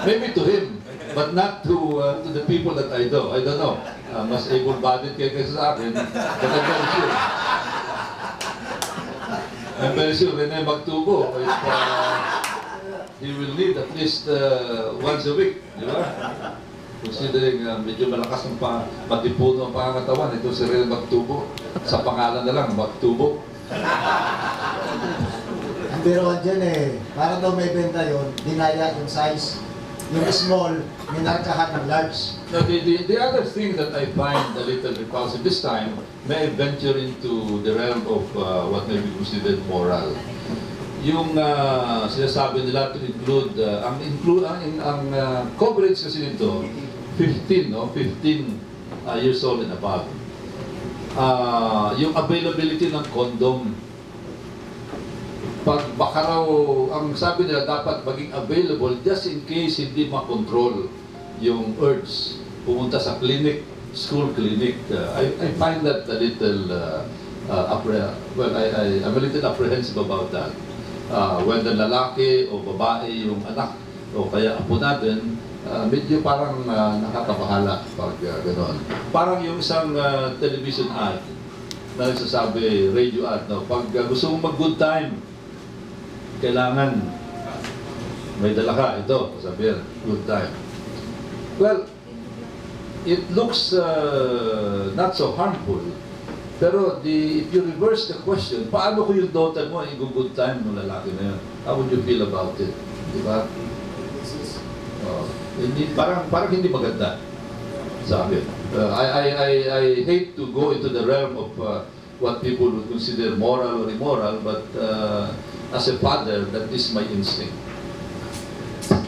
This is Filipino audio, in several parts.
Maybe to him, but not to the people that I know. I don't know. Mas able-bodied kayo kasi sa akin, but I'm very sure. I'm very sure Rene Magtubo, he will need at least once a week, di ba? Considering medyo malakas ng matipuno ang pangangatawan, ito si Rene Magtubo. Sa pangalan na lang, Magtubo. Ang biroon dyan para daw may benta yun, dinaya yung size. Yung small, minarkahan ng large. No, the other thing that I find a little repulsive this time may venture into the realm of what may be considered moral. Yung sinasabi nila to include, ang coverage kasi nito, 15, no? 15 years old and above. Yung availability ng condom, pag baka raw, ang sabi nila dapat maging available just in case hindi makontrol yung urge pumunta sa clinic, school clinic. I find that a little I'm a little apprehensive about that. Whether lalaki o babae yung anak o kaya apo natin, medyo parang nakakabahala pag gano'n. Parang yung isang television ad na nagsasabi, radio ad, no? Pag gusto mong mag-good time, kailangan may dala ka, ito, sabihin, good time. Well, it looks not so harmful, pero if you reverse the question, paano ko yung daughter mo i-good time ng lalaki na yun? How would you feel about it? Diba? Parang hindi maganda sa akin. I hate to go into the realm of what people would consider moral or immoral, but as a father, that is my instinct.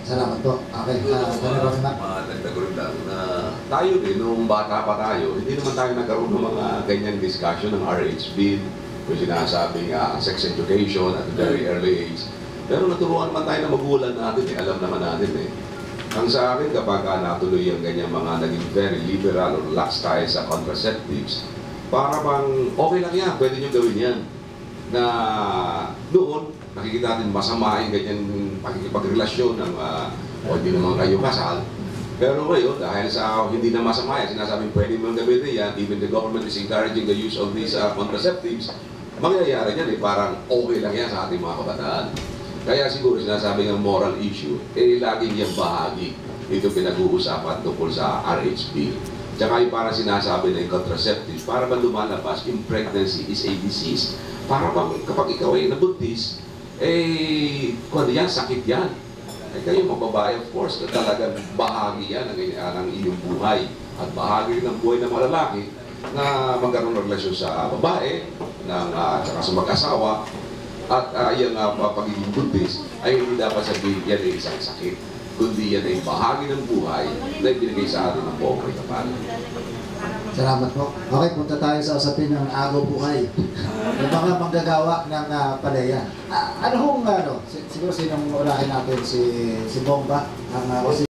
Salamat po. Okay. Dagdag ko rin lang na tayo din, nung bata pa tayo, hindi naman tayo nagkaroon ng mga ganyang discussion ng RH bill, yung sinasabing sex education at a very early age. Pero naturuan naman tayo na magulang natin, alam naman natin Ang sa akin, kapag natuloy ang ganyang mga naging very liberal or lax tayo sa contraceptives, para bang okay lang yan, pwede nyo gawin yan. Na noon, nakikita natin masama yung ganyan pakikipagrelasyon ng o hindi naman kayo kasal. Pero ngayon, dahil sa hindi na masama yan, sinasabing pwede mong gamitin yan, even the government is encouraging the use of these contraceptives, mangyayari yan parang okay lang yan sa ating mga kabataan. Kaya siguro sinasabi ng moral issue, laging yung bahagi ito pinag-uusapan tungkol sa RH bill. Tsaka yung parang sinasabi na yung contraceptives, para ba lumalabas, yung pregnancy is a disease. Para bang kapag ikaw ay nabuntis, kung yan, sakit yan. Kayo mga babae, of course, na talagang bahagi yan ng iyong buhay. At bahagi rin ng buhay ng mga lalaki na magkaroon ng relasyon sa babae, tsaka sa mag-asawa, at yung pagiging buntis ay hindi dapat sabihin yan ay isang sakit. Kundi yan ay bahagi ng buhay na ibinigay sa atin ng buong kapal. Salamat po. Okay, punta tayo sa usapin ng agaw buhay. Yung mga manggagawa ng palaya. Siguro sinong ulahin natin? Si Bomba?